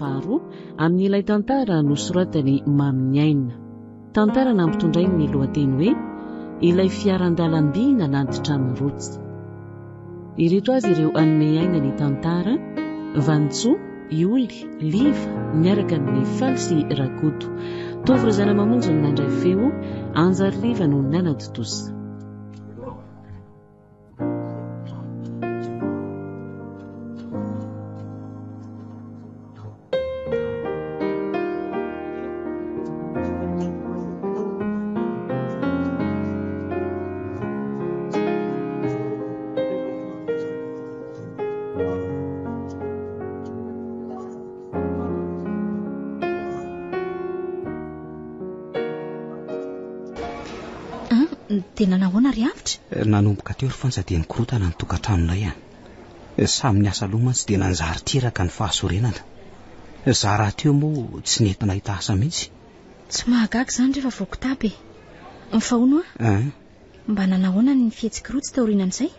faharoa amin'ilay tantara nosoratany Maminyaina. Tantara nampitondray ny lohateny hoe ilay fiaran-dalamby nanantitra amin'ny rotsy. Ireto avy ireo anome aina ny tantara: Vantsoa, Ioly, Liva miaraka amin'ny Faly sy Rakoto. Tovy Rozana Mamonjy no nandray feo, Anjary Liva no nanaditosa. Tena nahoana ry avitra? Nanomboka teo ry Fanja dia nikorotana ny tokantranonay. Samy niasa aloha mantsy dia nanjary teraka ny fahasorenana. Za raha teo moa tsy nentina hita asa mihitsy. Tsy mahagaga izany rehefa voakotaba. Mifahono mba nanahoana ny fihetsika-rotsy taorianan'izay?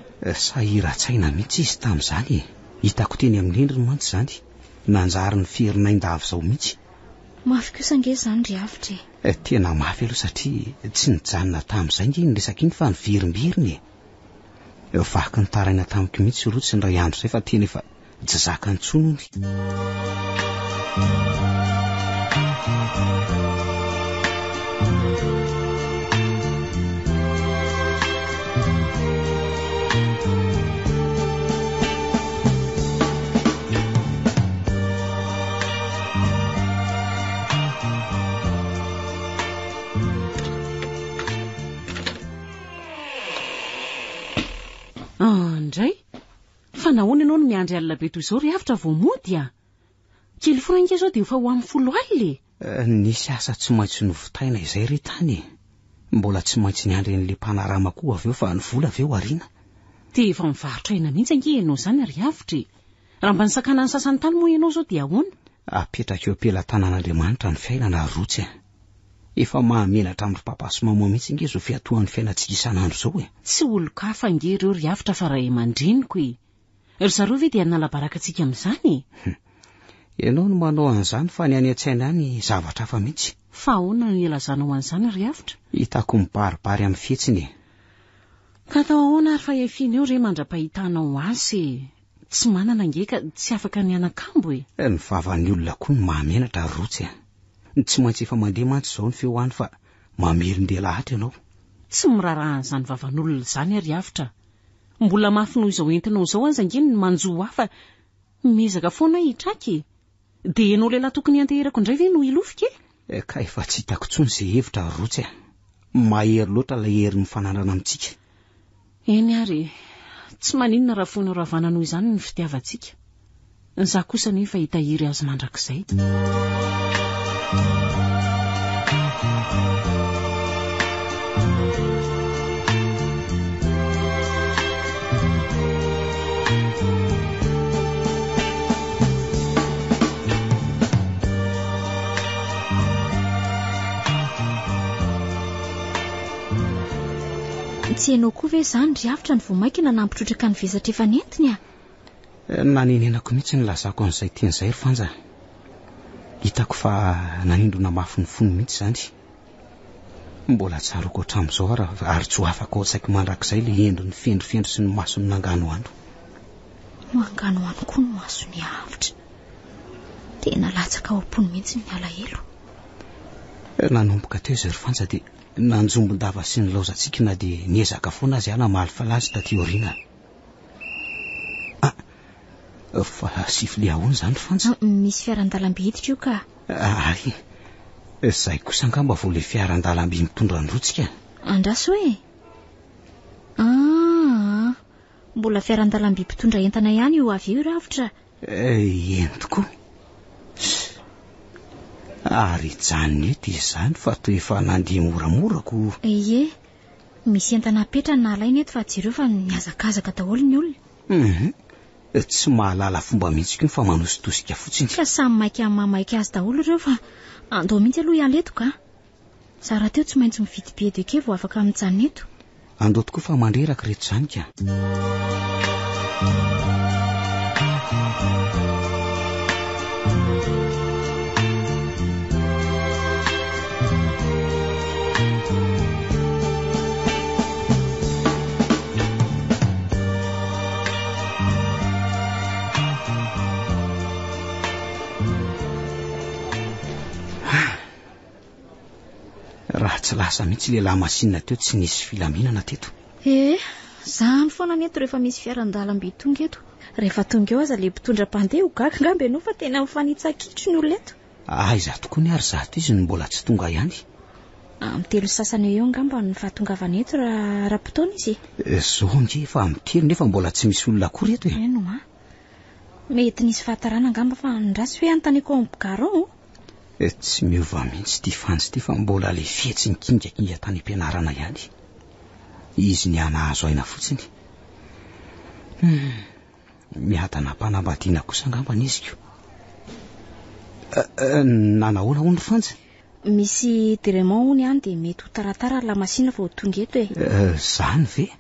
Sahiran-tsaina mihitsy izy tamin'izany. Hitako teny amin'ny endriny mantsy izany. Nanjary ny fiherin'ain-dava izao mihitsy. Mafy kosa nge izany ry avitra. Tena mafy aloha satria tsy nijanona tamin'izay nge ny resaka iny fa ny verimbiriny. Vaky ny taraina tamiko mihitsy rotsy ny ray andro izay fa tena efa tsy zaka ny tsonony. Ndray fa nahoana ianao no miandry alina be toy izao ry avitra vao mody a? Kely forainga izao dia efa ho amin'ny 10 alina. Nisy asa tsy maintsy novitaina izay ry tany. Mbola tsy maintsy niandry an'ilay mpanarama koa avy eo fa ny vola avy eo ariana. Dia efa mivarotra aina mihitsy ange ianao izany ry avitra. Raha mba nisakana ny sasany tany moa ianao izao dia ahoana? Apetraka eo ampelantanan'Andriamanitra ny fiainana rotsy. Efa mahamenatra amin'ny papasomamo mihitsy nge zo fiatoan'ny fiainantsika isan'andro izao. Tsy olo-kafa nge ireo ry avitra fa ray aman-dreniko. Ry zareo ve dia nala baraka antsika amin'izany? Ianao no manao an'izany fa ny any an-tsaina any zavatra hafa mihitsy. Fa ahoana no ilazanao an'izany ry avitra? Hitako mibaribary amin'ny fihetsiny. Ka atao ahoana ary fa efiana eo re mandra-pahitanao azy? Tsy manana nge ka tsy afaka ny anakambo. Ny vavan'ny olona koa ny mahamenatra rotsy. Tsy maintsy efa mandeha mantsy izao ny feo any fa mamelon-deha lahatra ianao. Tsy miraraha an'izany vavan'olona izany ry avitra. Mbola mafy noho izao entinao izao aza nge ny manjoa hafa. Mezaka foana hitraky. Dia ianao lehilahy tokony anteherako indray ve no ilofika? Ka efa tsy hitako intsony izay hevitra rotsy. Mahery loatra ilay hery mifanandrana amintsika. Eny ary, tsy maninona raha foana ravana noho izany ny fitiavantsika. Za kosa nefa hitahiry azy mandrakizay. Tsy hainao koa ve izany ry avitra ny voamaika nanampitrotraka ny vesatra efa nentiny a? Nanenenako mihitsy ny lazako an'izay tian'izay ry Fanja. Hitako fa nanindrona mafy ny fony mihitsy izany. Mbola tsaroko hatramin'izao ary tsy ho afaka ao saiko mandrakizay ilay endriny fendrofendro sy ny masony nangano andro. Mangano andro koa ny masony avitra. Tena latsaka ao am-pony mihitsy ny alahelo. Nanomboka teo izay ry Fanja dia nanjombon-dava sy ny laozantsika na dia niezaka foana azy ana malifalazy taty aoriana. Fa sifle ahoana izany ry Fanja? Misy fiaran-dalamby hiditra io ka? Ay, izay kosa angamba vao ilay fiaran-dalamby mitondra ny rotsika. Andraso hoe? Mbola fiaran-dalamby mpitondra entana ihany io avy eo ry avitra. Eny tokoa. Ary janony eto izany fa toa efa nandeha moramorako. Ie, misy entana apetrany na alaina eto fa tsy ireo fa niazakazaka daholo ny olona. Tsy mahalala fomba mihitsy koa fa manositosika fotsiny. Ka samy maika mamaika azy daholo ireo fa andao mihitsy aloha ialeto ka. Za raha teo tsy maintsy mividy be deke vao afaka mijanona eto. Andao tokoa fa mandreraka reto izany ka. Raha tsy lasa mihitsy lehilahy masinina teo tsy nisy filaminana teto. Zany foana neto rehefa misy fiaran-dalamby tonga eto. Rehefa tonga eo aza le mpitondra mpandeha ho gaga ngambe anao fa tena mifanitsakitry ny olona eto. Iza tokoa ny ary zato izy ny mbola tsy tonga ihany. Amin'ny telo sasany eo ngamba ny fahatongavana eto raha potoana izy. Zao nge efa amin'ny telo nefa mbola tsy misy olona akory eto Eno mety nisy fahatarana ngamba fa ndrasy hoe anontaniako amin'ny garon. Tsy miova mihitsy ty fantsy ty fa mbola le fihetsy ny kingakinga tany am-pianarana ihany. Izy ny anahazo aina fotsiny. Miadanam-panambadiana kosa ngamba ny iziko. Nanahoana hono Frantsa? Misy diremant hony any dia mety ho taratara la masina fa ho tonga eto Zany ve?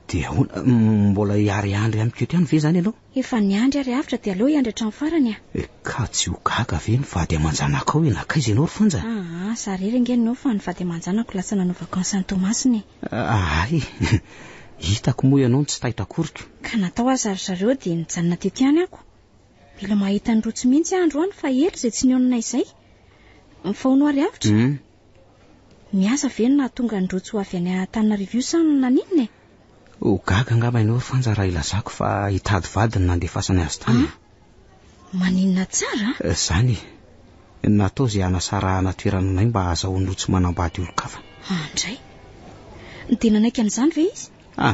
Dia hoana mbola iary-andry ihany keo ihany ve zany ianao? Efa niandry ary avitra dia aleo iandry hatramin'ny farany Ka tsy ho gaga ve ny vady aman-janaka ao enakaiza ianao Frantsa? Sarery angenao fa ny vady aman-janako lasa nanao vakansy any Tomasiny. Hitako moa ianao tsy tahita korika. Ka natao azy zareo dia nijanona teto ihany ako. Mila mahita ny rotsy mihitsy andro any fa ely izay tsy nionina izay. Mifaono ary avitra. Miasa ve no nahatonga ny rotsy ho avy any Antananarivo sa naninona? Ho gaga ngamba ianao Frantsa raha ilazako fa hitady vady ny nandefasany azy tany. Maninona tsara? Zany natao izay hanasarahana toerananay mba ahazahoany rotsy manambady olo-kafa. Andray ny tena naika an'izany ve izy?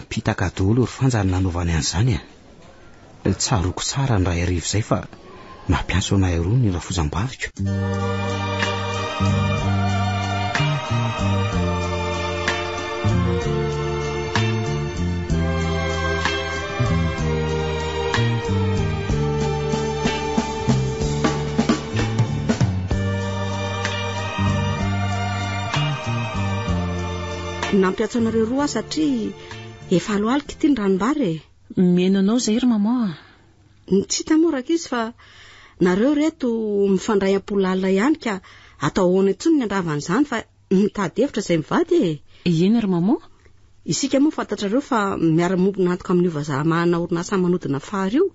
Pitaka daholo Frantsa ny nanaovany an'izany. Tsaroko tsara ny ray arivo izay fa nampiantso anay roa ny rafozam-baviko. Nampiatso anareo roa satria efa aloalika ity ny ranombary. Miainanao zay ry mama. Tsy hita moa raka izy fa nareo reto mifandray am-polalina ihany ka atao ahoana intsony ny andravan'izany fa mitady hevitra izay mivady Eny ry mama. Isika moa fantatrareo fa miara-mompo nantoka amin'ny vazaha mahana orinasa manodina fahary io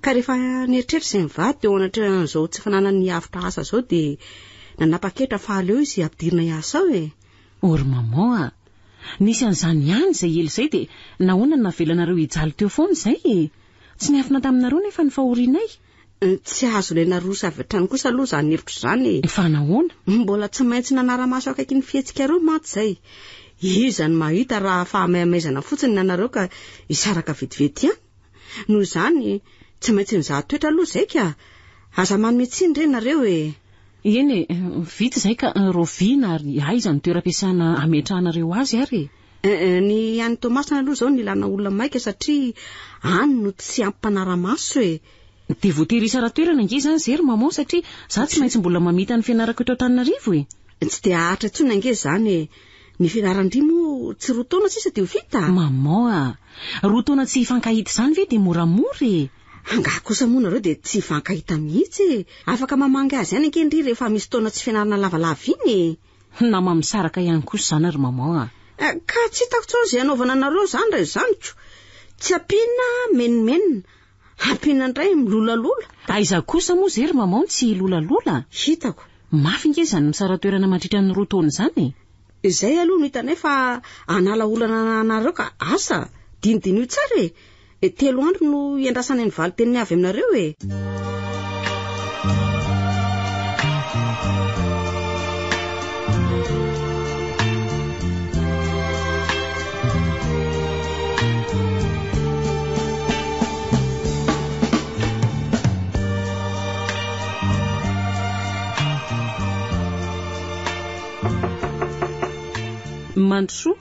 ka rehefa nieritreritry izay mivady eo anatrehan'izao tsy fananany avitra asa zao dia nanapa-kevitra fa aleo izy ampidirina hiasa ao Ry mama, nisy an'izany ihany izay ely izay dia nahoana ny navelanareo hijaly teo foana izay? Tsy niafina taminareo nefa ny fahorianay. Tsy azo ilaina rosa avy hatrany kosa aloha izany hevitra izany. Fa nahoana? Mbola tsy maintsy nanara-maso akaiky ny fihetsika reo maty izay. Iza ny mahita raha fahamaimaizana fotsiny nanareo ka hisaraka vetivety ihany. Noho izany tsy maintsy nizaha toetra aloha izay ka aza manome tsiny ireny nareo Eny vita izay ka roviana ary aiza ny toeram-piasana ametrahanareo azy ary? Ny any Tomasina aloha izao nilana olona maika satria any no tsy ampanara-maso Dia voatery isara toerana nge izany zay ry mama satria za tsy maintsy mbola mamita ny fianarako eto Antananarivo Tsy dia ahatra intsony ange izany ny fianaran-dry moa tsy roa taona sisa dia ho vita. Mama, roa taona tsy hifankahita izany ve dia moramora Angaha kosa moa nareo dia tsy hifankahita mihitsy. Afaka mamangy azy ihany ankendry rehefa misy taona tsy fianarana lavalava iny. Na mamisaraka ihany kosa izany ry mama. Ka tsy hitako tsao izay anaovana nareo izany raha izanyko. Tsy ampiana menimenina, ampiana indray milolalola. Aiza kosa moa zay ry mama tsy lolalola? Hitako. Mafy nge izany misara toerana mandritra ny roa taona izany. Izay aloha no hitanay fa anala olana nareo ka asa dinidiny io tsara 3 andro no iandrasana ny valo teniny avy aminareo Mandrosoa.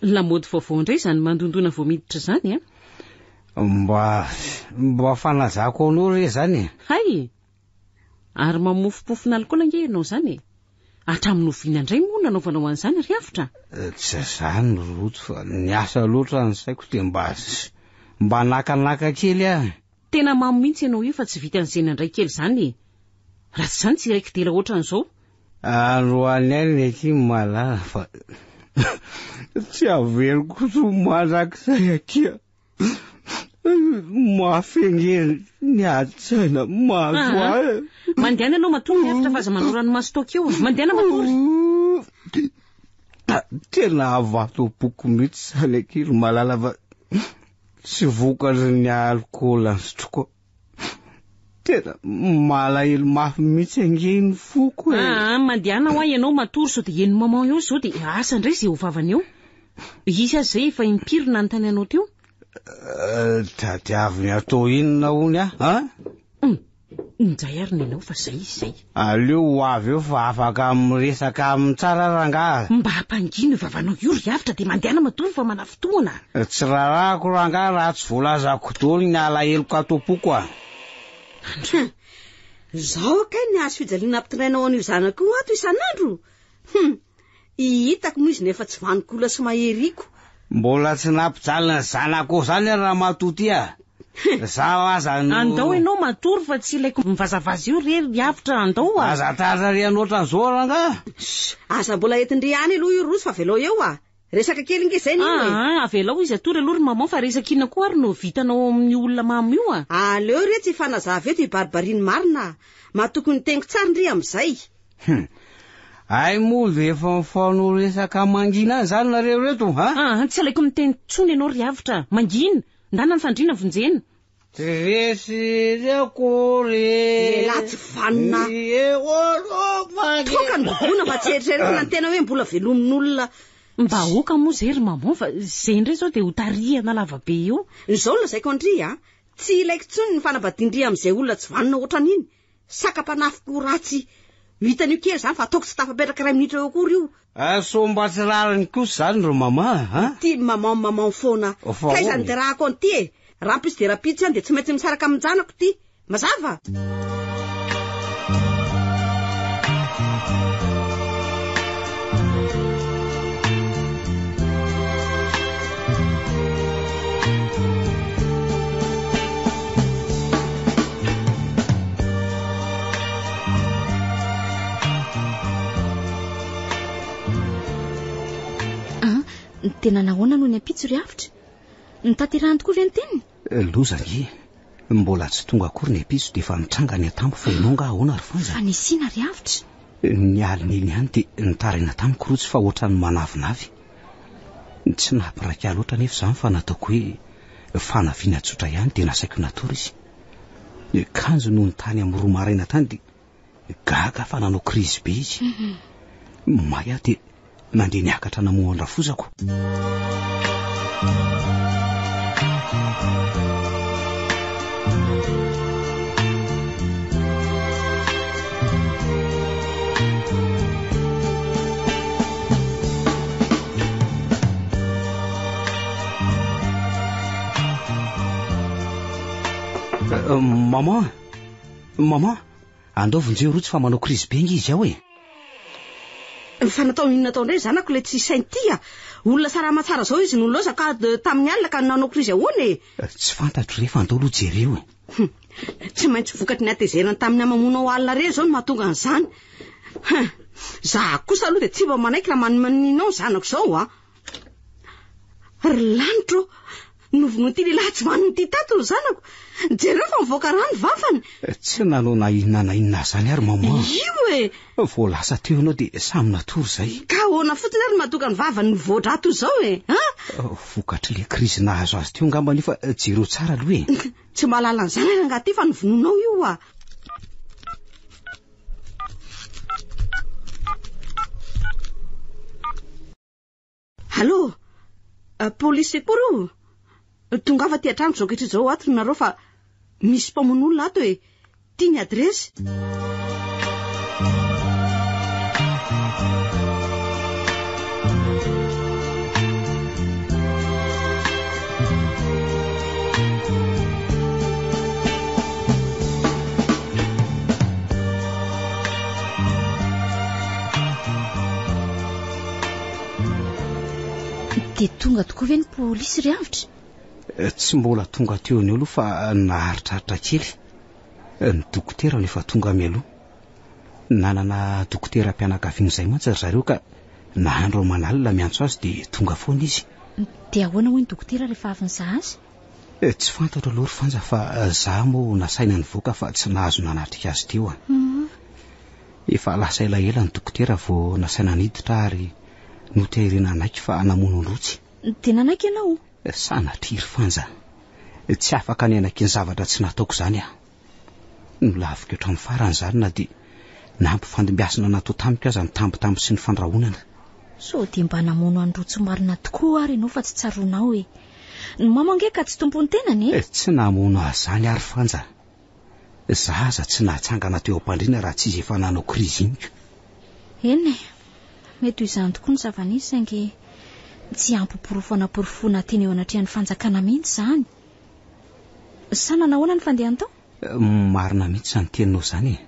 Lamody vaovao indray izany mandondona vao miditra izany Mba fanazako anao re zany Hay. Ary mamofopofona alikola nge ianao izany hatramin'ny oviana indray moa nanaovanao an'izany ry avitra? Tsy zany roto fa niasa loatra ny saiko dia mba nakanaka kely tena mamy mihitsy ianao io fa tsy vita an'izany indray kely izany. Raha tsy izany tsy raiko dela ohatran'izao. Androany any aky malala fa tsy averiko somanak'izay akia. Mafengeny ny atsaina mazo mandehana ianao matory efitra fa aza manao ranomasy toaka eo. Mandehana matory. Tena avato boky mihitsy zany aky malala fa tsy vokatry ny alcool ansotroko. Tena malahelo mafy mihitsy angeny foko mandehana ho ianao matory sao dia eny maman eo zao dia asa indray izay ho vavany eo. Isy azy izay efa impirina ny tany anao teo. Tadiaviny atao inona hony Nizay ary nenao fa izay. Aleo ho avy eo fa afaka miresaka amin'ny tsara rangahy. Mba hampangino vavanao io ry avitra dia mandehana matory fa mana fotoana. Tsy rarahako rangahy raha tsy voalazako daholo ny alaheloko atopoko Zao kay ny azo fijaliana ampitinainao an'io zanako io ato isan'andro. Hitako moa izy nefa tsy vanikola sy maheriko. Mbola tsy nampijalina zanako zany raha matoty Zaho aza andao ianao matory fa tsy ilaiko mivazavaza io rery avitra andao aza tarary anoatra an'izao rangahy. Aza mbola entindry any aloha io roso fa velao eo resaka kely nge zay avelao izy atory aloha ry maman fa resaka ina koa ary no vitanao amin'ny olona mamy io aleo re tsy fanazava eto ibaribariany marina matokony tengo tsara ndry am'izay. Ay moa dia efa mifanao resaka mangina zany nareo reto tsy alaiko miteny tsony ianao ry avitra mangina ndana ny fandriana vonjena. Tresireko re la tsy vanina toka nobona fa tsy eritreretina ny tena hoe mbola velomin'olona. Mba oka moa zay ry maman fa zay indray zao dia ho tarihana lavabe io. Izao lazaiko andry tsy ilaiko tsony ny fanavadindry amin'izay olona tsy vanina ohatran'iny. Saka-panafiko ratsy hitan'io kely zany fa ataoko tsy tafapetraka 2 minitra eo akory io. So mba tsy rariny kosa zany ro mama ty maman foana kay zany dia rahako an'ity raha pisy dia rapitsy any dia tsy maintsy misaraka amin'ny janako ty mazava. Tena nahoana noho ny ampitso ry avitra nitanterahany tokoa ve ny teniny? Lozany mbola tsy tonga akory ny ampitso dia efa mitranga ny atambo fa ianao nga ahoana ry fanza? Fa nisina ry avitra ny alina eny ihany dia nitaraina tamiko rotsy fa ohatrany manavinavy tsy nampiraika loatra nefa izany fa nataoko hoe fanaviana tsotra ihany dia nasaiko natory izy kanjo noho ny tany amin'ny roa maraina tany dia gaga fa nanao krizy be izy may aho dia nandeha niakatra namohandra fozako. Mama andao vonjeo rotsy fa manao krizy be ngy izy aho fa natao inona tao indray zanako le tsy sainty olona sarama tsara zao izy nolosa ka tamin'ny alina ka nanao krizy ahoany tsy fantatro rehefa andao aloha jereo tsy maintsy vokatry ny atezerana tamin'ny amamonao alina reny zao no mahatonga an'izany. Za kosa aloha dia tsy mba manaiky raha manimaninao zanako zao ry lanitro novonoty lehilahy tsy maniny ty tato ny zanako jereo fa mivoaka rano vavany tsy nanao na inona zany ary mama io vo lasa teo ianao dia samy natory zay ka ahoana fotsiny ary mahatonga ny vavany voadrato zao vokatry le krizy nahazo azy teo ngamba nefa jereo tsara aloha tsy mahalala an'izany ary angaty fa novononao io Allô police secours tonga fa ty atrano zao ketra zao ato nareo fa misy mpamon'olona ato tia ny adresy. dia tonga tokoa ve ny polisy ry avitra Tsy mbola tonga teo ny olo fa naharitraritra kely. Ny dokotera nefa tonga mialoha. Nanana dokotera mpianakaviana izay mantsy zareo ka nahandro manalina miantso azy dia tonga foana izy. Dia ahoana hoy ny dokotera rehefa avy nizaha azy? Tsy fantatro aloha Fanja fa zaho moa nasaina nivoaka fa tsy nahazo nanatrika azy teo. Efa lasa elaela ny dokotera vao nasaina niditra ary noterina anaiky fa namono rotsy. Dia nanaiky ianao? Sanatriry Fanja. Tsy afaka ny anaiky ny zavatra tsy nataoko zany aho. Nolaviko hatramin'ny farany zany na dia nampifandimbiasana natao tampoka aza ny tambitamby sy ny fandrahonana. So dia mba namono androtsy marina tokoa ary ianao fa tsy tsaronao e. Ny mama ange ka tsy tompony tenany e? Tsy namono azy zany ary Fanja. Zaza tsy nahatsangana teo am-pandriana raha tsy izy efa nanao krizy iniko. Eny, mety izany tokoa ny zava-nisy saingy tsy ampy-porofona teny eo anatrehan'ny fanjakana mihitsy zany. Sa nanahoana ny fandehany tao? Marina mihitsy sa ny teninao zany e.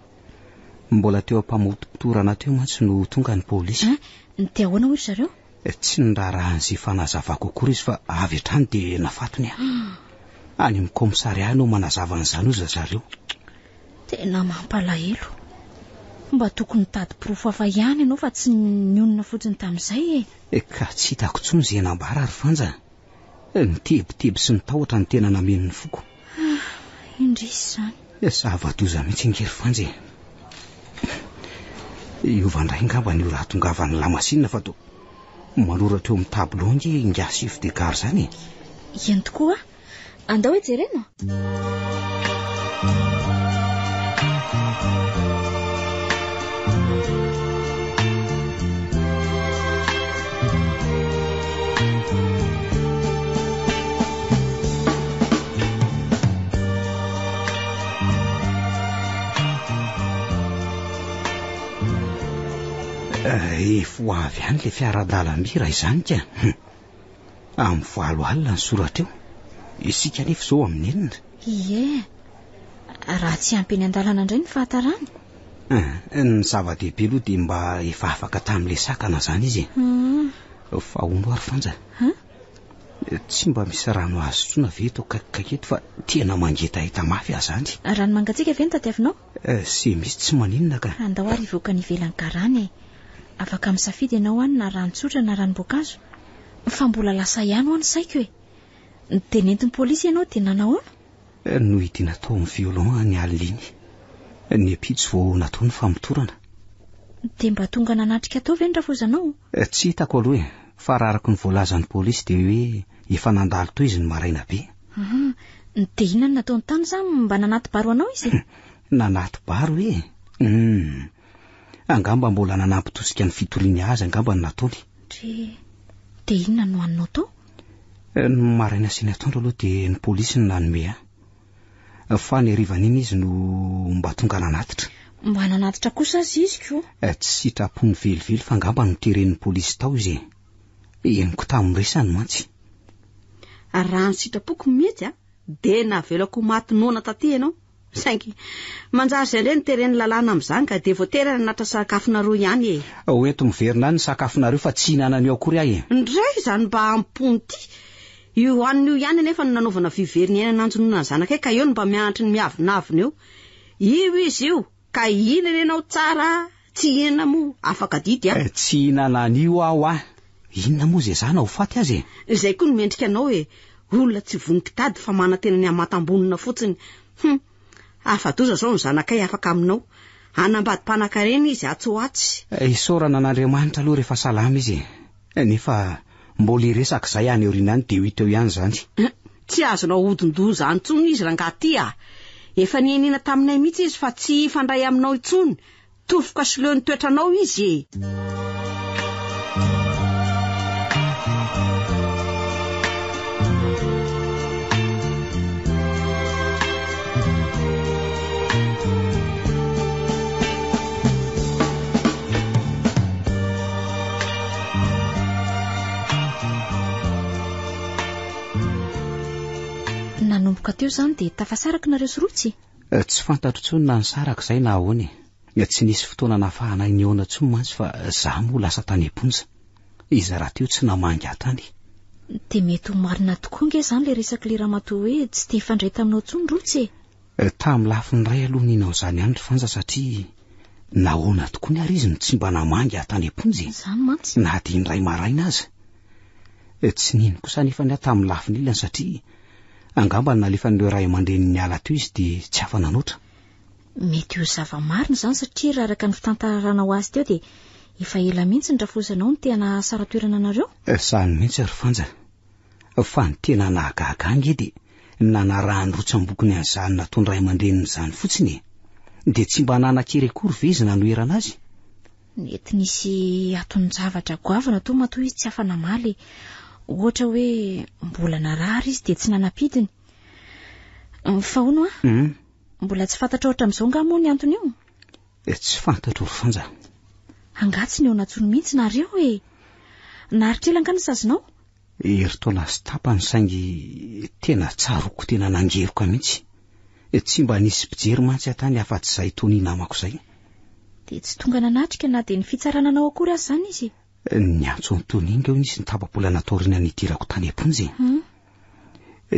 Mbola teo ampamotoporana teo mantsy no tonga ny polisy. Dia ahoana hoy zareo? Tsy nirarahan'izay fanazavako akory izy fa avy hatrany dia nafatony aho. Any amin'ny komisariat no manazava an'izany ozy zareo. Tena mampalahelo. Mba tokony tady porofo hafa ihany ianao fa tsy nionona fotsiny tamin'izay e. Ka tsy hitako tsony izay nambara ary Fanja. Ny tebiteby sy ny tahotra ny tena nameno ny foko. Indrisy zany. Zava-doza mihitsy ngery Fanja e. Iovandray ngamba ny raha tongavan'ny lamasinina fa to manoratra eo amin'ny tableau nge chef de gare zany. Eny tokoa. Andao hoe jerena. Efo avy any le fiara-dalamby raha izany ka. Amin'ny valo alina ny soratra eo. Isika nefa izao amin'ny enina. Ie, raha tsy ampy eny an-dalana indray ny fahatarany. Ny zava-dehibe aloha dia mba efa afaka tamin'ilay sakana zany izy. Fa hono ary Fanja. Tsy mba misy rano azo tsona ve eto kaketo fa tena mangetaheta mafy aho zany. Rano mangatsiaka ve ny tadiavinao? Se misy tsy maninona ka. Andao ary ivoaka ny ivelan'ny garany e. Afaka misafidy ianao any na rano tsotra na ranom-boankazo. Fa mbola lasa ihany ho any saiko e. Dia nentin'ny polisy ianao dia nanahoana? No hidiana tao amin'ny violon ny aliny. Ny apitso vao natao ny famotorana. Dia mba tonga nanatrika tao ve ny rafozanao? Tsy hitako aloha e. Fa raha araka ny voalazan'ny polisy dia hoe efa nandalo to izy ny maraina be. Dia inona ny nataony tany zany mba nanaty baro anao izy? Nanaty baro e. Angamba mbola nanampitosika ny fitoriany azy angamba ny nataony. Dia inona no anao tao? Ny maraina sy ny atoandro aloha dia ny polisy ny nanome aho. Fa ny harivan'iny izy no mba tonga nanatitra. Mba nanatitra kosa azy izy ko? Tsy sitrapony velively fa angamba no teren'ny polisy tao izy. Eniko tamin'ny resany mantsy. Raha ny sitrapoko mihitsy dia navelako matinona taty ianao. Saingy manjary izay indray ny teren'ny lalàna amin'izany ka dia voaterana natra sakafonareo ihany e. Hoento miverina any ny sakafonareo fa tsy hinanana eo akory ahy e. Ndray izany mba ampony ty. Io an'io ihany nefa no nanaovana viveriny eny nanjonona ny zanaka ka eo no mba mianatry ny miavinavina eo. Io izy io ka hinana ianao tsara tsy hinana moa afaka didy a. Tsy hinana an'io aho a. Inona moa izay zana ho faty azy e. Izay koa no mendrika anao e. Olona tsy vonin-kitady fa manantena ny amatam-bonina fotsiny. Afa-doza zao ny zanakay afaka aminao. Anambady-panan-karena izy atsoatsy. Isaorana an'Andriamanitra aloha rehefa salama izy. Nefa mbola iresaka izay any aoriana any dia ho hita eo ihany zany. Tsy azonao hodindoza antsony izy rangaty a. Efa nienina taminay mihitsy izy fa tsy fandray aminao intsony. Tofoka soleo ny toetranao izy e. Nanomboka teo zany dia tafasaraka nareo sorotsy? Tsy fantatro tsony na ny saraka izay na ahoana. Tsy nisy fotoana nahafahana niona tsony mantsy fa zaho moa lasa tany amponja. Izy raha teo tsy namangy ahy tany. dia mety ho marina tokoa nge izany ilay resaka le ramatoa hoe tsy te hifandray taminao tsony rotsy tamin'ny lafiny ray aloha ninao izany andro fanja satria nahoana tokoa ny ary izy no tsy mba namangy atany am-ponjy izany mantsy na dia indray maraina aza tsy nino kosa nefa ny tamin'ny lafiny ilany satria angamba nalefa n'ireo ray aman-dreniny ala teo izy dia tsy afa nanoatra mety ho zava-marina izany satria raha araka ny fitantarana ho azy teo dia efa ela mihitsy ny rafosanao ny tena sara toerana anareo izany mihitsy ry fanja fa ny tena nahagaga ange dia nanarahany rotsam-bokony an'izany nataony ray aman-dreniny izany fotsiny dia tsy mba nanan-kery akory ve izy nanoerana azy mety nisy atony zavatra goavana to matoa izy tsy afa namaly ohatra hoe mbola narary izy dia tsy nanapidiny fa hono mbola tsy fantatra ohatra amin'izao nga moa ny antony io tsy fantatro ry fanja angatsy ny eo natsony mihitsy nareo naritrela angany sazinao eritaona sy tapany saingy tena tsaroko tena nangeroko mihitsy tsy mba nisy mpijery mantsy atany afa-tsy izay tony namako izay dia tsy tonga nanatrika na dia ny fitsarananao akory azy izany izy ny antso ny tony inga eo nisy ny tapabola nataorina nidirako tany am-ponjy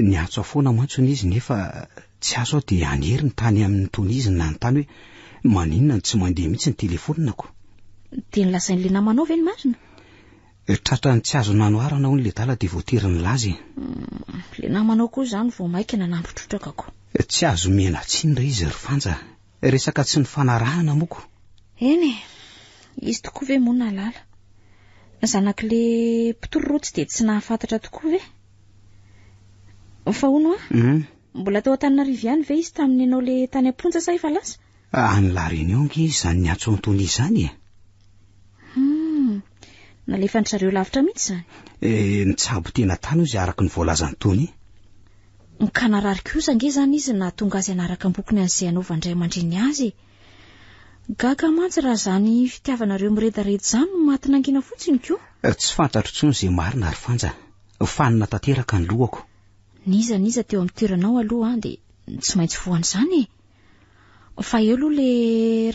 ny antso afoana mantsony izy nefa tsy azo aho dia anery ny tany amin'ny tony izy na ny tany hoe maninona ny tsy mandeha mihitsy ny telefoninako dia nilazain'le namanao ve ny marina tratra ny tsy azo nanoarana ho n'le dala dia voatery ny lazy le namanao koa izany vao maika nanampitrotrakako tsy azo mena tsiny ra izy ry fanja resaka tsy ny fanarahana moko eny izy tokoa ve moa nalala zanak'le mpitorotsy dia tsy nahafantatra tokoa ve fa hono mbola tao an-Tananarivo ihany ve izy tamin'ny ianao le tany am-ponja sa efa lasa anylareny eo nge izany ny antso antony izany nalefa ny zareo lavitra mihitsy izany ny tsabo tena tany izy araka ny voalazany tony ka narary kosa nge izany izy na tonga azy anaraka ambokony an'izay anaovandray aman-dreny azy gaga mantsy raha izany fitiavanareo miredaredy izany no maty nangina fotsiny koa tsy fantatro tsony izay marina ry fanja fanina tanteraka ny lohako niza teo amin'ny toeranao aloha dia tsy maintsy voany izany fa eo aloha le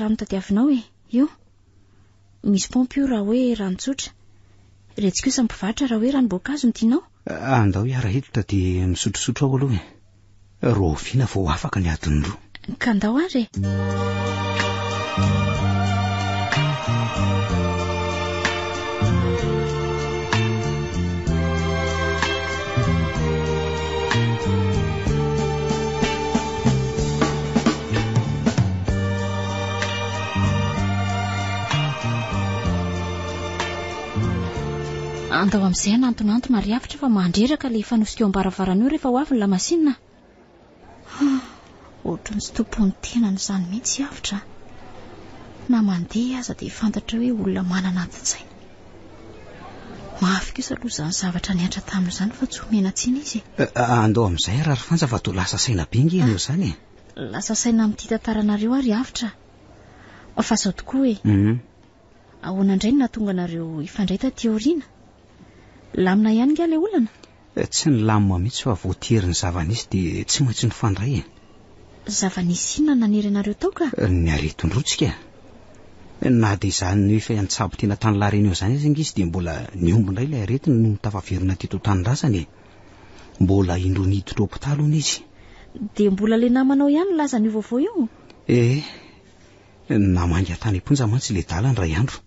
rano tadiavinao io misy pompy io raha hoe rano tsotra retsika kosa mpivarotra raha hoe ranom-boankazo no tianao andao iara hitotra dia misotrosotro ao aloha roviana vao afaka ny adiny roa ka andao ary andao amin'izay anantonantona ary avitra fa mandreraka le fanosika eo ambaravarana eo rehefa ho avy ny lamasinina ohatra ny sy tompony tenany izany mihitsy avitra na mandeha aza dia fantatra hoe olona manana ati-tsaina mafy kosa aloha izany zavatra niantra tamin'izany fa tsy homena tsiny izy andao amin'izay raha ry fanja fa to lasa saina be nge eo izany lasa saina amin'ity tantaranareo ary avitra fa zao tokoa ahoana indray no nahatonga anareo ifandray taty aoriana lamina ihany nga ilay olana tsy ny lamina mihitsy fa voatery ny zava-nisy dia tsy maintsy ny fandray zava-nisy inona nanery anareo tao ka ny aretondrotsika na dia izany no efa antsabo tena tany lareny eo izany izy izy dia mbola niombondray ilay aretiny no tafaverina teto tany-drazany mbola indro niditra hopitalo hony izy dia mbola le namanao ihany laza ny vaovao io namangy tany am-ponja mantsy le dala ny ray andro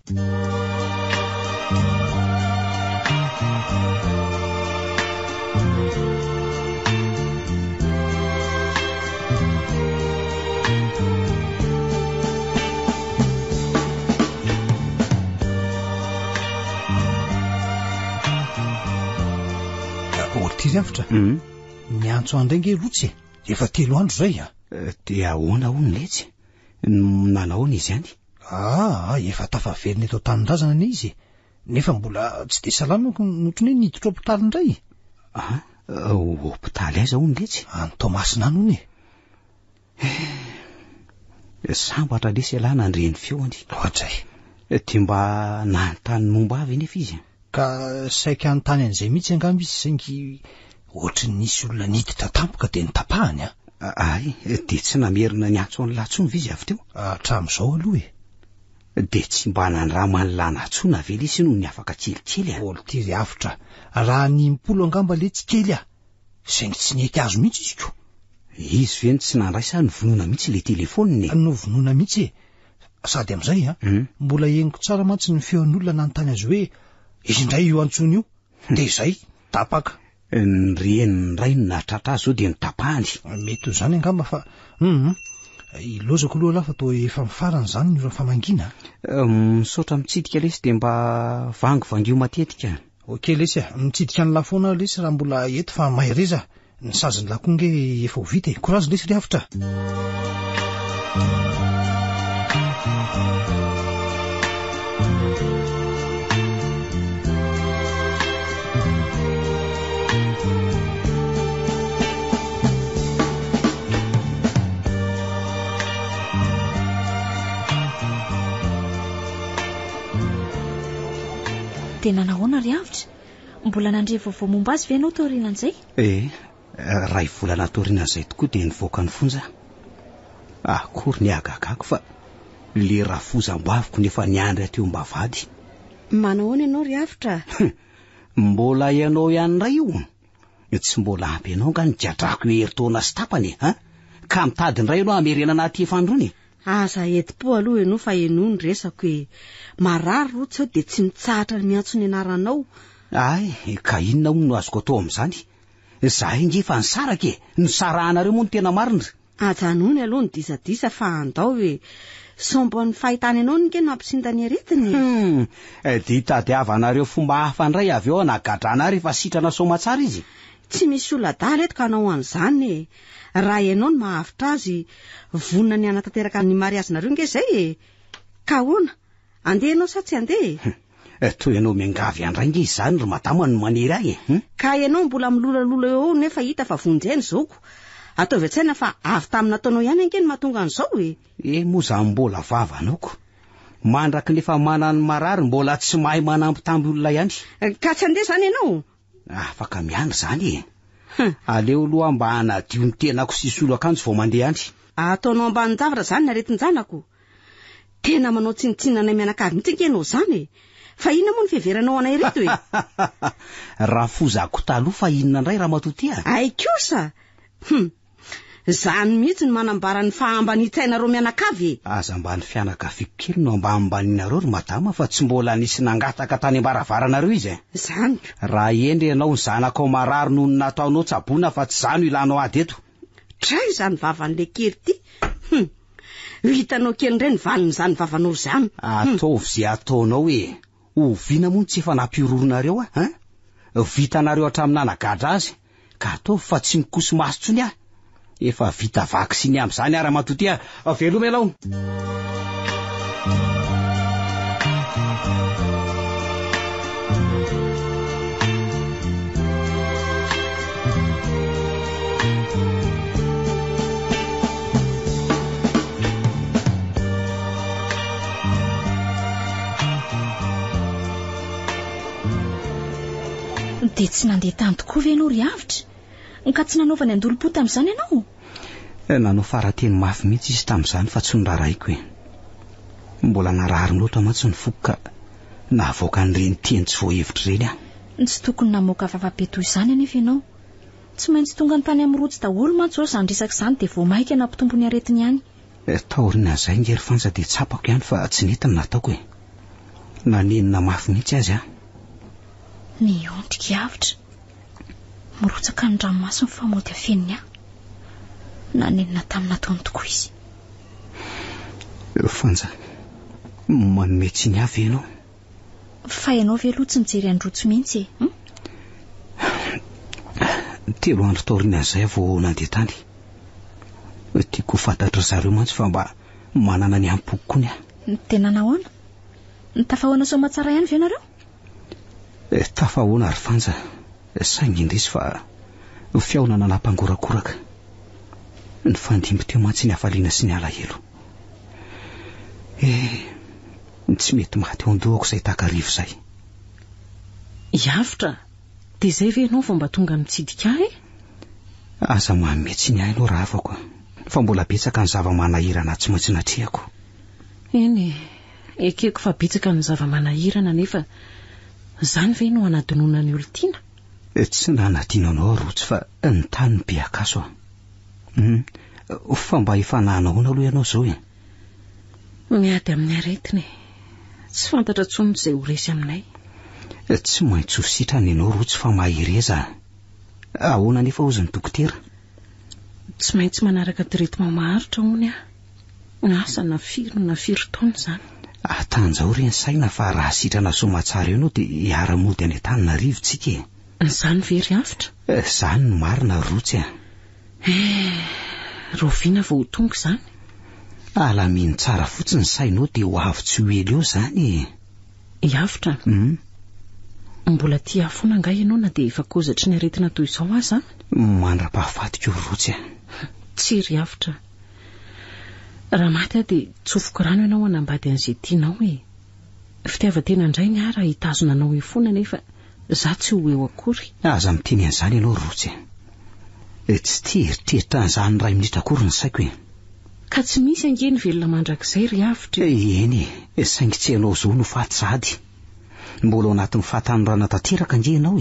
Zavatra ny antso andray nge lotsy efa 3 andro zay dia ahoana ho ny letsy nanahoana izy any efa tafaverina eto tany-drazana ny izy nefa mbola tsy dia salamako notrony hoe niditra hopitaly indray hopitaly aiza ho ny letsy any Tomasina any hony sambatra lesy alahy nandreny feoany lohatray dia mba nanontany momba avy nefa izy ka saika anontany an'izay mihitsy angamba izy saingy ohatry nisy olona niditra tampoka dia nitapahany ay dia tsy namerina ny antso any latsony izy avy teo hatramin'izao aloha de tsy mba nandraha manilana tsona vely isy noho ny afaka kelikely Voltiry avitra raha ny impolo angamba le tsy kely saingy tsy nety azo mihitsy izy ko. Izy veny tsy nandraisa ny vonoina mihitsy le telefoniny. No vonoina mihitsy sady am'izay mbola henoko tsara mantsy ny feon'olona nanontany azy hoe izy indray io antsony io de izay tapaka ny reniny ray no nahatratra azy zao de nitapahany. Mety ho zany angamba fa ilozako aloha lafa to efa mifarany zany ny ora famangina. Misaotra mitsidika lesy de mba vangio matetika. Okey lesy mitsidika ny lafoana lesy raha mbola eto fa mahereza ny saziny lakonge efa ho vita courage lesy ry avitra. Tena nahoana ry avitra mbola nandre vaovao momba azy ve ianao taorianan'izay? Ray volana taorianan'izay tokoa de nivoaka ny fonja. Akory ny agagako fa le rafozam-baviko nefa niandry ateo mba vady. Manahoana ianao ry avitra? Mbola ianao ihany ray io. Tsy mbola ampy ianao nga nigadrako herintaona sy tapany ka mitady ndray ianao ameriana anaty efandrony. Aza eti-po aloha ianao fa ianao ny resako marary rotsy de tsy mitsahatra miantso ny anaranao. Ka inona hono no azoko atao am'izany? Zahay ngefa nisaraka ny sarahanareo moa no tena marina. Ajanony aloha ny disadisa fa andao sombo ny fahitany ianao ny keno ampisintany aretiny. De hitadiavanareo fomba hafa ndray avy eo nagadrana rehefa sitrana somatsara izy. Tsy misy ola-dala eto ka anao an'izany raha ianao ny mahavitra azy vonona ny anatanteraka ny mariazinareo nge zay ka hoana andeha ianao sa tsy andeha? Toy ianao miangavy andray nge izany ry madama no maniry ahy ka ianao mbola milolalola eo nefa hita fa vonjeny zaoko ataovy an-tsaina fa avy tamina taonao ihany ankeny mahatonga an'izao moa zany mbola vavanaoko mandraky nefa manany marary mbola tsy mahay manampy olona ihany ka tsy andeha zany ianao? Afaka miandry zany aleo aloha mba hanadio ny tenako sisy olo akanjo vao mandeha andry. Ataonao ambany javatra zany naretin-janako tena manao tsinitsinana mianakavy mitsy nkenao zany fa inona moa ny fiheveranao anay reto raha fozako taloha fa inona ndray raha matotia ay kosa zany mihitsy ny manambara ny fahambanitsainareo mianakavy aza mba ny fianakaviako kely no mba ambaninareo ry madama fa tsy mbola nisy nangataka tany ambaravaranareo izy zany raha endry ianao ny zanako marary noho ny nataonao tsabona fa tsy zany ilanao ady eto tray zany vavan'le kely ty hitanao kely ndray ny valin'izany vavanao zany ataovy zay ataonao ovina moa tsy efa nampiororonareo vitanareo hatraminanagadra azy ka ataovy fa tsy mikoso masotsony efa vita vaksiny am'izany ara matotia veloma ianao. De tsy nandeha tany tokoa ve ianao ry avitra ka tsy nanaova ny andolo-po tam'izany ianao? Nanao farateny mafy mihitsy izy tam'izany fa tsy niraraiko mbola narary loatra mantsy ny foko ka nahavoaka n'ireny teny tsy voahevitra ireny tsy tokony namoaka vavam-peto izany anefa ianao tsy maintsy tonga ny tany amin'ny rotsy daholo mantsy ao izany resaka izany de vao maika nampitombo ny aretiny ihany. Taorina izay ngery fanja de tsapako ihany fa tsy nety ny nataoko nanenina mafy mihitsy azy Niondrika avitra mirotsaka ny ranomasy ny famody afeniny nanenina tamina taony tokoa izy. Fanja manome tsy ny avy ianao fa ianao ve aloha tsy mijery androtsy mihitsy telo andro taorina izay vao nandeha tany tiako fantatra zareo mantsy fa mba manana ny ampoko koa tena nahoana nitafahoana somatsara ihany ve nareo? Tafahoana ary fanja saingy indrisy fa fiaona nanampangorakoraka ny fandimby teo mantsy ny hafaliana sy ny alahelo tsy mety maty eo andohako izay takarivo izay. Iavitra de zay ve ianao vao mba tonga mitsidika aza manome tsy ny ahy aloha raha afako fa mbola betsaka ny zava-manahirana tsy maintsy natrehako. Eny ekeko fa bitsaka ny zava-manahirana nefa zany ve no anadinoana ny olontiana? Tsy nanadinanao rotsy fa ny tany be akaso fa mba hifanahanahoana aloha ianao zao e. Miady amin'ny aretiny, tsy fantatra tsony izay ho resy aminay. Tsy maintsy ho sitrana ianao rotsy fa mahireza. Ahoana nefa ozy ny dokotera? Tsy maintsy manaraka tretima maharitra hony asa na firy taona zany. Atanjao reny saina fa raha sitrana somatsara ianao dia hiara-mody any Antananarivo tsika. Zany very avitra? Zany no marina rotsy Roviana vao ho tonga zany. Alaminy tsara fotsiny sainao dia ho avy tsy ho ela eo zany. Hiavitra? Mbola tia afona nga ianao na dia efa kozatry ny aretina toy izao aza? Mandra-pahafatiko rotsy. Tsy ry avitra. Raha maty aho dia tsofoko rano ianao anambady an'izay tianao fitiavan-tena indray ny raha hitazona anao efona nefa za tsy ho eo akory. Aza miteny an'izany ianao rotsy. Tsy tia eritreritra an'izany ray minitra akory ny saiko Ka tsy misy angeny velona mandrakizay ry avitra. Eny saingy tsy ianao zao no faty sady. Mbola ao anatin'ny fahatanorana tanteraka ange ianao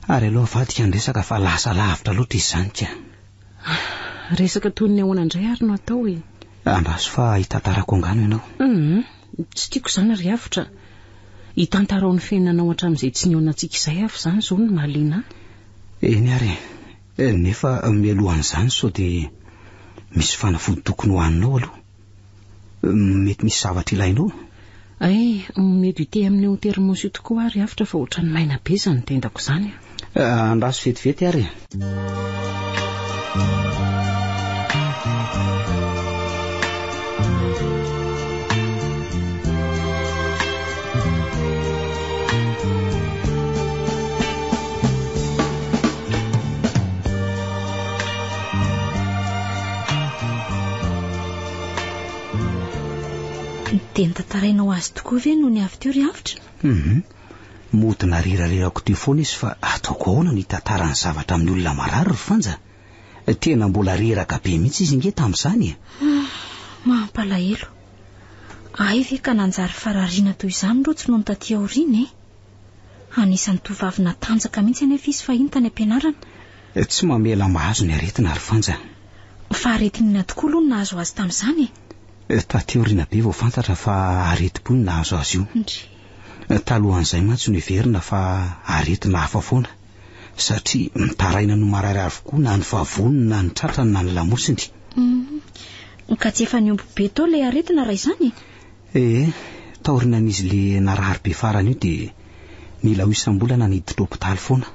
Ary aloha vadika ny resaka fa lasa lavitra loatra izany ka. Resaka toy ny ahoana indray ary no atao Andraso fa hitantarako angano ianao. Tsy tiako zany ry avitra. Hitantarao ny fiainanao hatramin'izay tsy nionantsika izay avy zany zao no mahaliana. Eny ary nefa mialohan'izany sao dia misy fanafody tokony hohaninao aloha. Mety misy zavatra ilainao? Méditer amin'ny hôtely mosy tokoa ary avitra fa ohatran'ny maina be izany tendako izany. Andraso vetivety ary. Tena tantarainao azy tokoa ve no ny avy teo ry avitra? Modina rirarerako teo foana izy fa ataoko ahoana ny tantarany zavatra amin'ny olona marary ry fanja. Tena mbola reraka be mihitsy izy nge tamin'izany. Mampalahelo. Ay ve ka nanjary farariana toy izany rotsy no taty aoriana Anisan'ny tovavy natanjaka mihitsy anefa izy fahiny tany ampianarana. Tsy mamela mahazo ny aretina ry fanja. Fa aretinina tokoa aloha no nahazo azy tamin'izany Taty aoriana be vao fantatra fa areti-po ny nahazo azy io. Talohan'izay mantsy no heverina fa aretina hafa foana satria mitaraina no marary avokoa na ny vavony na ny tratrany na ny lamosiny. Ka tsy efa niomby be tao ilay aretina raha izany? Taorinan'izy le narary be farany io dia mila ho isam-bolana niditra hopitaly foana.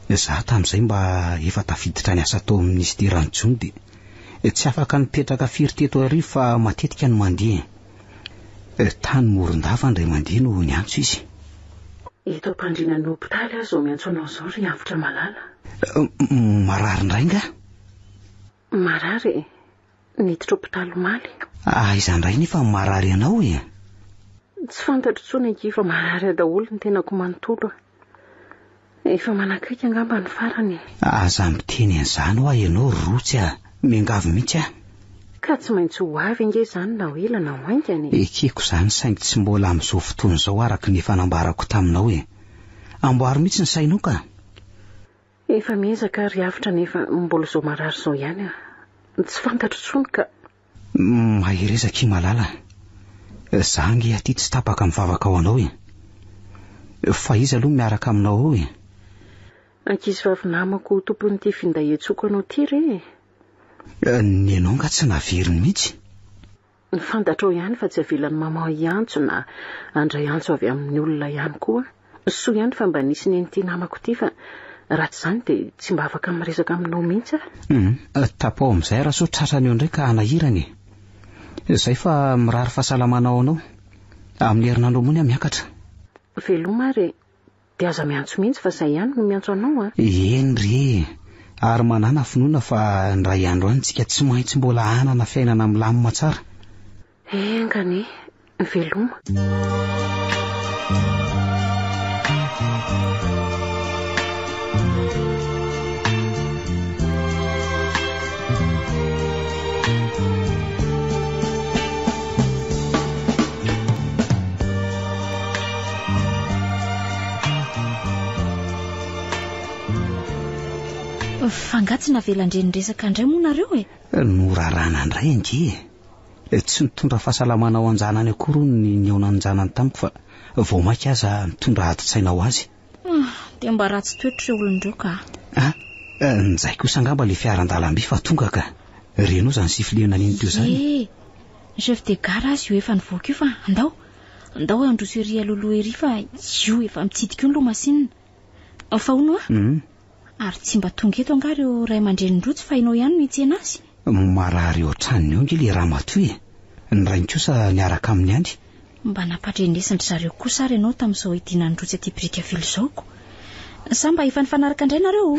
Za tamin'izay mba efa tafiditra ny asa tao amin'ny ministeran'ny Jony dia tsy afaka nipetraka firy teto arivo fa matetika no mandeha. Tany Morondava indray mandeha no ny antso izy. Eto ampandrinan'ny hopitaly azo miantso anao zao ry avitra malala. Marary indray nga? Marary niditra hopitaly omaly. Izany indray nefa marary ianao Tsy fantatro tsony anky fa marary daholo ny tenako manontolo. Efa manakaiky angamba ny farany. Aza miteny an'izany ho ianao rotsy miangavy mihitsy Ka tsy maintsy ho avy ange izany na ho ela na ho haingany. Ekeko izany saingy tsy mbola amin'izao fotoana izao araka ny efa nambarako taminao amboary mihitsy ny sainao ka. Efa miezaka ry avitra nefa mbola izao marary izao ihany Tsy fantatro tsony ka. Mahirezaka i malala. Za ange aty tsy tapaka mivavaka ao anao fa izy aloha miaraka aminao ao Ankizivavy namako tompon'ity findahetsoako anao ty re. Ny ianao nga tsy naveriny mihitsy. Ny fantatrao ihany fa tsy avelan'ny mama iantso na andray antso avy amin'ny olona ihany koa. Soa ihany fa mba nisy nen'ity namako ty fa raha tsy izany dia tsy mba afaka miresaka aminao mihitsy Tapao amin'izay raha so tratrany eo indray ka hanahirany. Izay fa mirary fahasalamanao anao. Amin'ny herinandro mony miakatra. Veloma re, dia aza miantso mihitsy fa izay ihany no miantso anao Eny re, ary manana finoana fa ndray andro any tsika tsy maintsy mbola hanana fiainana milamina tsara. Engany, veloma. fangatsy navelandreny resaka indray moa nareo norarana indray nge tsy nitondra fahasalamana ao anjanany akory ny aonanjanany tamiko fa vao maika aza nitondra adi-tsaina ho azy dia mba ratsy toetra ireo olondreo ka nizay kosa angamba le fiaran-dalamby fa tonga ka reno zany sifilena niny teo zany chef de gare azy io efa nivoaka io fa andao androso ery alolo ery fa io efa mitsidika io ny lomasinina fa hono ary tsy mba tonga eto anga reo ray aman-drenindroa tsy fahinao ihany no hitsena azy marary eo tranony eo nge le raha matoy ny rainy kosa niaraka amin'ny andry mba napatrenesandry zareo kosa ary ianao tamin'izao idinanydrotsy aty Brickaville zaoko sa mba efa nifanaraka indray nareo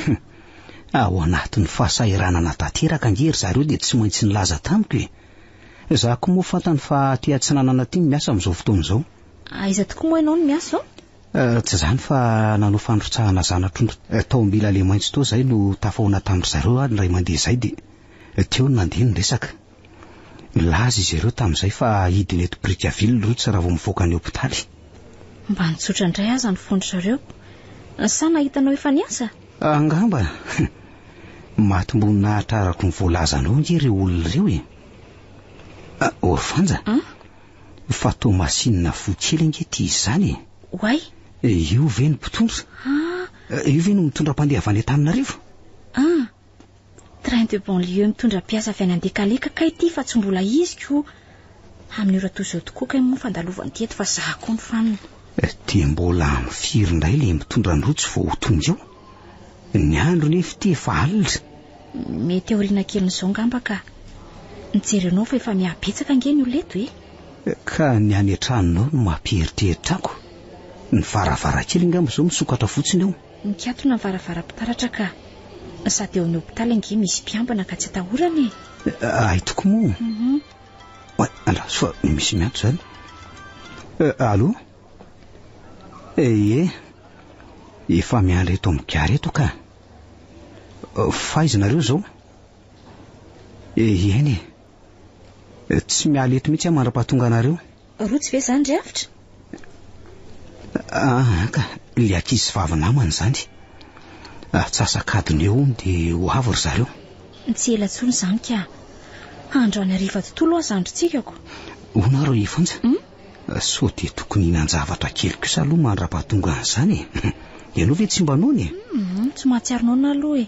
ao anatin'ny fahasahiranana tanteraka ngery zareo dia tsy maintsy nilaza tamiko za koa moa fantany fa aty Antsinanana aty miasa amin'izao fotoana izao aiza tokoa moa ianao no miasa tsy zany fa nanao fandrotsahana zanatrondro tao mbila le maintso tao zay no tafahona tamin'ny zareo ary ray mandeha zay dia teo ny nandeha ny resaka laza izy ireo tamin'izay fa hidiny eto Brickaville rotsy raha vao mivoaka ny hopitaly mba nitsotra indray aza ny fondry zareo sa nahitanao efa niasa angamba matombonina atrarako ny voalazanao ngery olona ireo orfanja fa to masinina fokely nge ty izany oay io ve ny mpitondra io ve no mitondra mpandeha avy any Antananarivo train de banlieue mitondra mpiasa avy any Andekaleka kay ty fa tsy mbola izy ko amin'ny ora toy izao tokoa kay moa fandalovany teto fa za koa ny fanina dia mbola mifiry indray le mitondra ny rotsy vao ho tonga eo ny andro nefa ty efa alina mety aoriana kelin'izao ngamba ka nijerenao fa efa mihabetsaka nge ny oleto ka ny any an-tranonao no mampieritreritrako ny varavarakely ngamba izao misokatra fotsiny eo mikatona ny varavaram-pitaratra ka sady eo amin'ny hopitaly nge misy mpiambana ka tsy atahorany ay toko moa andraso fa misy mianto zany allo efa miandry eto amin'ny gare eto ka faizanareo zao eny tsy miala eto mihitsy mandra-pahatonga anareo rotsy ve zany ry avitra ka le ankizy vavinamany zany tsasakadiny eo dia ho avy ry zareo tsy ela tsony zany ka andro any ariva tontolo aza androtsikako honareo ifonja so dia tokony hinan-javatra kely kosa aloha mandra-pahatonga an'izany ianao ve tsy mba nony tsy mahatsiarinao na aloha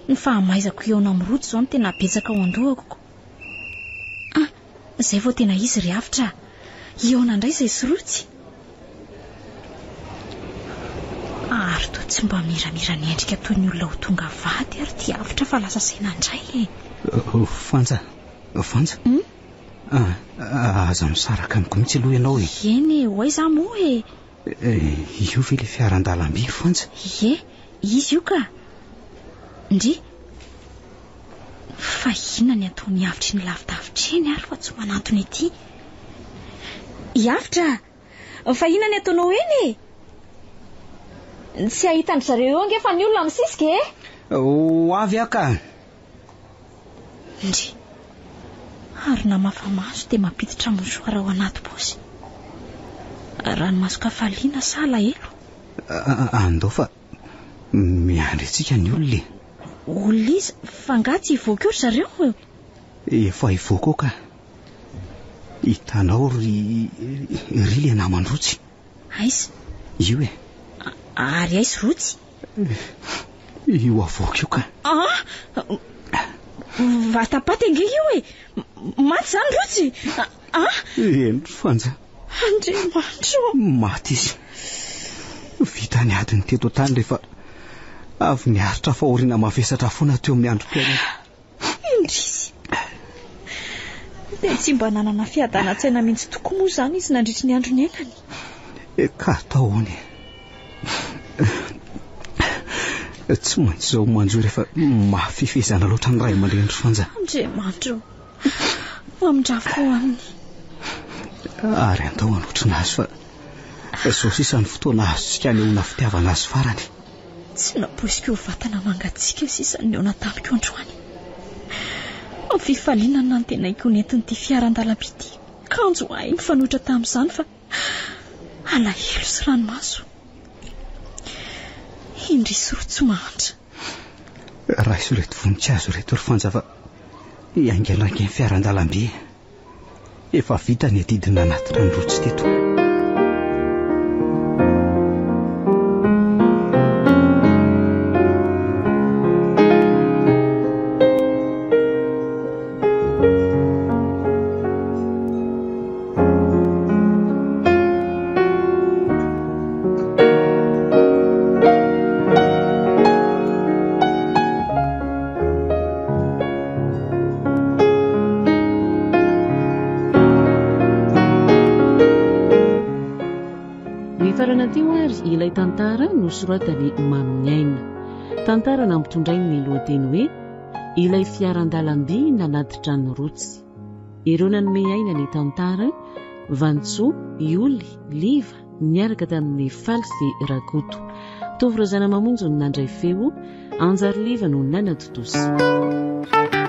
ny fahamaizako eona amin'ny rotsy zao no tena betsaka ao andohako zay vao tena izy ry avitra eona indray izay sy rotsy ary to tsy mba miramira ny endrika toy ny olona ho tonga vady ary ty avitra fa lasa saina indray fanja aza misaraka amiko mihitsy aloha ianao eny hoay za moa io ve le fiaran-dalamby fanja izy io ka ndry fa inona ny ataony avitry ny lavidavitra eny ary fa tsy manantony ety iavitra fa inona ny ataonao eny tsy ahitandry zareo eo ange fa ny olona misisika ho avy aka ndry ary na mafamaso dia mampiditra mosoara ao anaty posy ranomasoka faliana sa alahelo andao fa miandry antsika ny olona olona izy fa ngatsy hivoaka eo ry zareo efa hivoaka ao ka hitanao ry le namandrotsy aiza io ary aizy rotsy io avoaka io ka vatapaty ange io maty zany rotsy eny fanja andriamanitro maty izy vita ny adiny teto tany rehefa avy niaritra fa oriana mavesatra foana teo amin'ny androm-piainana indrisy dia tsy mba nanana fiadana-tsaina mihitsy tokoa moa zany izy nandritry ny andro ny ainany ka ataony tsy maintsy izao manjo rehefa mafifezana loatra ny ray aman-drenitro fanja andriamanitro mamindrafo aminy ary andao anotrinazy fa zao sisa ny fotoana azontsika ny eona fitiavana azy farany tsy naposika eo vatana mangatsika eo sisa ny eona tamiko androany amin'ny fifalinana ny tena ikonentin'ity fiaran-dalamby ity kanjo ahy ny fanoitra tamin'izany fa alahelo sy ranomaso indrisy rotsy mahantra raha iso reto voninkazo reto ry fanjava iangelange ny fiaran-dalambe efa vita ny adidina anatina ny rotsy teto. Ilay tantara nosoratany Maminyaina. Tantara nampitondray ny lohateny hoe ilay fiaran-dalamby nanatitra ny rotsy. Ireo nanome aina ny tantara Vantsoa, Ioly, Liva niaraka tamin'ny Faly sy Rakoto. Tovy Razana Mamonjy no nandray feo, Anjary Liva no nanatotosy.